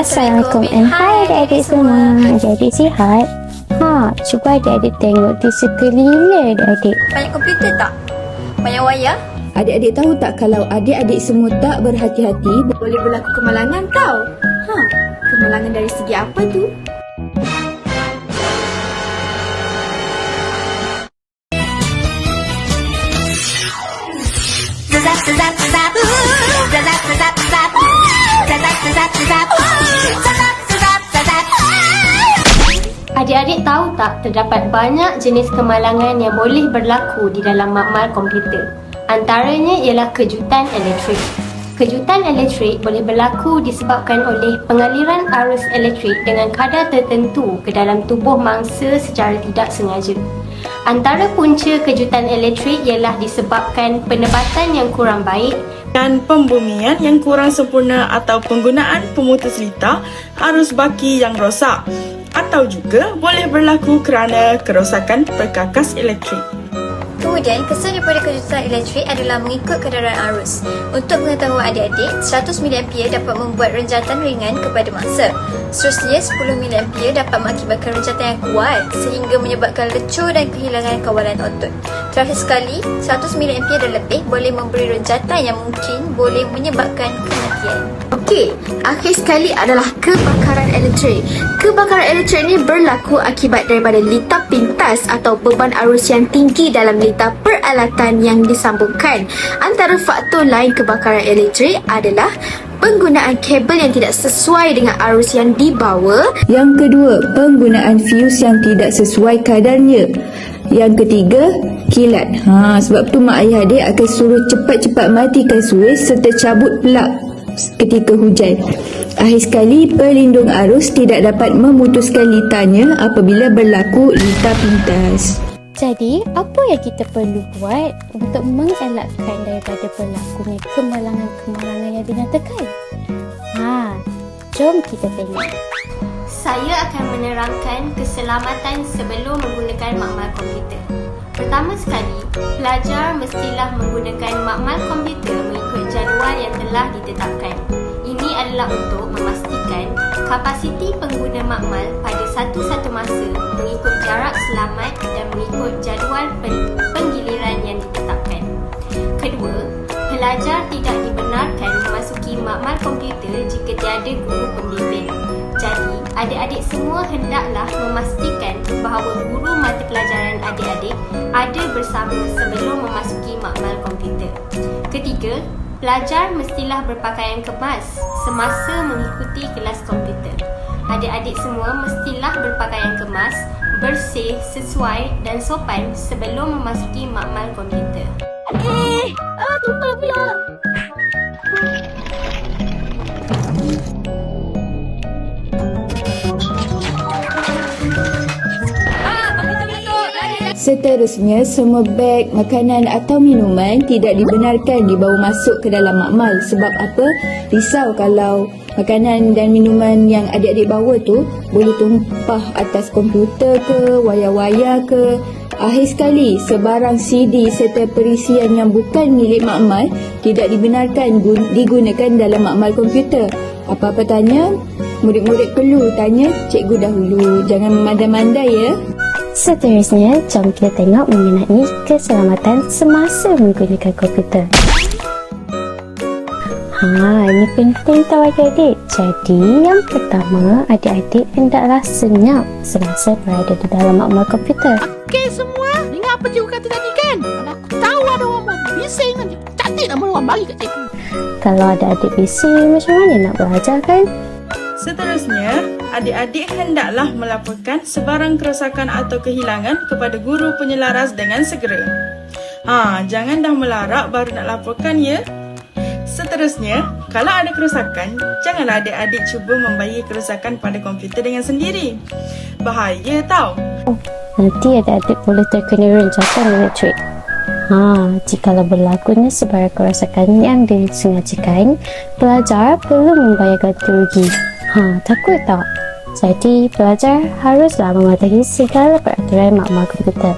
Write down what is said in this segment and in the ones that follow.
Assalamualaikum and hi adik-adik semua. Adik-adik sihat? Cuba adik-adik tengok di sekeliling adik-adik. Banyak komputer tak? Banyak wayar? Adik-adik tahu tak kalau adik-adik semua tak berhati-hati boleh berlaku kemalangan tau. Kemalangan dari segi apa tu? Adik-adik tahu tak terdapat banyak jenis kemalangan yang boleh berlaku di dalam makmal komputer. Antaranya ialah kejutan elektrik. Kejutan elektrik boleh berlaku disebabkan oleh pengaliran arus elektrik dengan kadar tertentu ke dalam tubuh mangsa secara tidak sengaja. Antara punca kejutan elektrik ialah disebabkan penebatan yang kurang baik dan pembumian yang kurang sempurna atau penggunaan pemutus litar arus baki yang rosak, atau juga boleh berlaku kerana kerosakan perkakas elektrik. Kemudian, kesan daripada kejutan elektrik adalah mengikut keadaan arus. Untuk pengetahuan adik-adik, 100 mA dapat membuat renjatan ringan kepada mangsa. Seterusnya, 10 mA dapat mengakibatkan renjatan yang kuat sehingga menyebabkan lecur dan kehilangan kawalan otot. Terakhir sekali, 100 mA dan lebih boleh memberi renjatan yang mungkin boleh menyebabkan kematian. Okey, akhir sekali adalah kebakaran elektrik. Kebakaran elektrik ini berlaku akibat daripada litar pintas atau beban arus yang tinggi dalam litar peralatan yang disambungkan. Antara faktor lain kebakaran elektrik adalah penggunaan kabel yang tidak sesuai dengan arus yang dibawa. Yang kedua, penggunaan fuse yang tidak sesuai kadarnya. Yang ketiga, kilat. Sebab tu mak ayah adik akan suruh cepat-cepat matikan suis serta cabut plug ketika hujan. Akhir sekali, pelindung arus tidak dapat memutuskan litarnya apabila berlaku litar pintas. Jadi, apa yang kita perlu buat untuk mengelakkan daripada berlakunya kemalangan-kemalangan yang dinyatakan? Jom kita tengok. Saya akan menerangkan keselamatan sebelum menggunakan makmal komputer. Pertama sekali, pelajar mestilah menggunakan makmal komputer mengikut jadual yang telah ditetapkan. Ini adalah untuk memastikan kapasiti pengguna makmal pada satu-satu masa mengikut jarak selamat dan mengikut jadual penggiliran yang ditetapkan. Kedua, pelajar tidak dibenarkan memasuki makmal komputer jika tiada guru pembimbing. Jadi, adik-adik semua hendaklah memastikan bahawa guru mata pelajaran adik-adik ada bersama sebelum memasuki makmal komputer. Ketiga, pelajar mestilah berpakaian kemas semasa mengikuti kelas komputer. Adik-adik semua mestilah berpakaian kemas, bersih, sesuai dan sopan sebelum memasuki makmal komputer. Tumpah pula. Seterusnya, semua beg, makanan atau minuman tidak dibenarkan dibawa masuk ke dalam makmal. Sebab apa? Risau kalau makanan dan minuman yang adik-adik bawa tu boleh tumpah atas komputer ke, wayar-wayar ke. Akhir sekali, sebarang CD serta perisian yang bukan milik makmal tidak dibenarkan digunakan dalam makmal komputer. Apa-apa tanya, murid-murid perlu tanya cikgu dahulu. Jangan memandai-mandai ya. Seterusnya, jom kita tengok mengenai keselamatan semasa menggunakan komputer. Ini penting tahu adik-adik. Jadi, yang pertama, adik-adik hendaklah senyap semasa berada di dalam makmal komputer. Okey semua, dengar apa cikgu kata tadi kan? Kalau aku tahu ada orang bising nanti cantik nama orang bagi kat cikgu. Kalau ada adik bising, macam mana nak belajar kan? Seterusnya, adik-adik hendaklah melaporkan sebarang kerosakan atau kehilangan kepada guru penyelaras dengan segera. Jangan dah melarak baru nak laporkan ya. Seterusnya, kalau ada kerosakan, janganlah adik-adik cuba membaiki kerosakan pada komputer dengan sendiri. Bahaya tau. Nanti adik-adik boleh terkena renjatan elektrik. Jikalau berlakunya sebarang kerosakan yang disengajakan, pelajar perlu membayar ganti rugi. Takut tak? Jadi, pelajar haruslah mematuhi segala peraturan makmal komputer.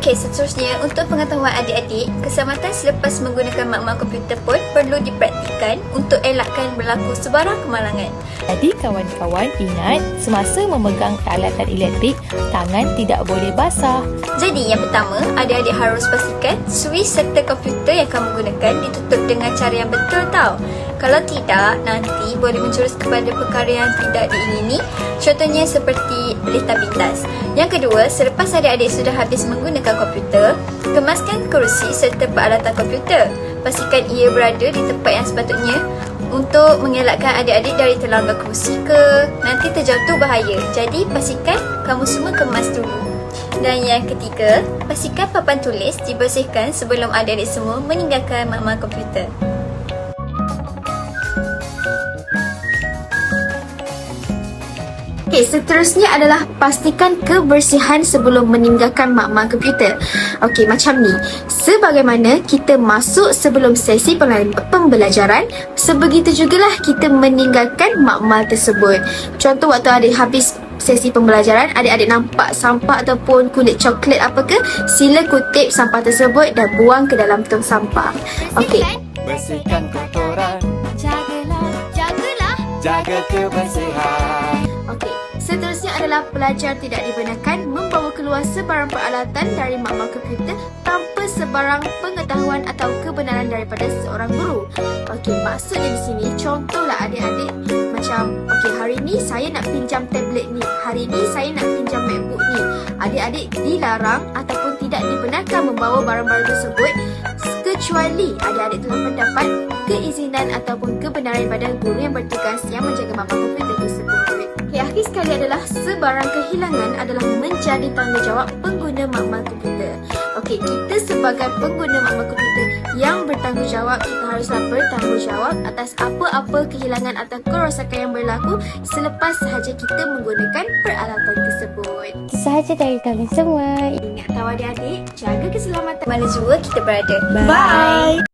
Okey, seterusnya untuk pengetahuan adik-adik, keselamatan selepas menggunakan makmal komputer pun perlu dipraktikkan untuk elakkan berlaku sebarang kemalangan. Jadi kawan-kawan ingat, semasa memegang peralatan elektrik, tangan tidak boleh basah. Jadi yang pertama, adik-adik harus pastikan switch serta komputer yang kamu gunakan ditutup dengan cara yang betul tau. Kalau tidak, nanti boleh menjurus kepada perkara yang tidak diingini, contohnya seperti litar pintas. Yang kedua, selepas adik-adik sudah habis menggunakan komputer, kemaskan kerusi serta peralatan komputer. Pastikan ia berada di tempat yang sepatutnya untuk mengelakkan adik-adik dari terlanggar kerusi ke nanti terjatuh bahaya. Jadi pastikan kamu semua kemas dulu. Dan yang ketiga, pastikan papan tulis dibersihkan sebelum adik-adik semua meninggalkan makmal komputer. Okey, seterusnya adalah pastikan kebersihan sebelum meninggalkan makmal komputer. Okey, macam ni. Sebagaimana kita masuk sebelum sesi pembelajaran, sebegitu jugalah kita meninggalkan makmal tersebut. Contoh, waktu adik habis sesi pembelajaran, adik-adik nampak sampah ataupun kulit coklat apa ke, sila kutip sampah tersebut dan buang ke dalam tong sampah. Okey. Bersihkan kotoran, Jagalah, jaga kebersihan. Okey, seterusnya adalah pelajar tidak dibenarkan membawa keluar sebarang peralatan dari makmal komputer tanpa sebarang pengetahuan atau kebenaran daripada seorang guru. Okey, maksudnya di sini, contohlah adik-adik macam, okey, hari ni saya nak pinjam tablet ni, hari ni saya nak pinjam MacBook ni. Adik-adik dilarang ataupun tidak dibenarkan membawa barang-barang tersebut kecuali adik-adik telah mendapat keizinan ataupun kebenaran daripada guru yang bertugas yang menjaga makmal komputer tersebut. Okay, akhir sekali adalah sebarang kehilangan adalah menjadi tanggungjawab pengguna makmal komputer. Okey, kita sebagai pengguna makmal komputer yang bertanggungjawab, kita haruslah bertanggungjawab atas apa-apa kehilangan atau kerosakan yang berlaku selepas sahaja kita menggunakan peralatan tersebut. Itu sahaja dari kami semua. Ingat tahu adik-adik, jaga keselamatan Mana jua kita berada. Bye.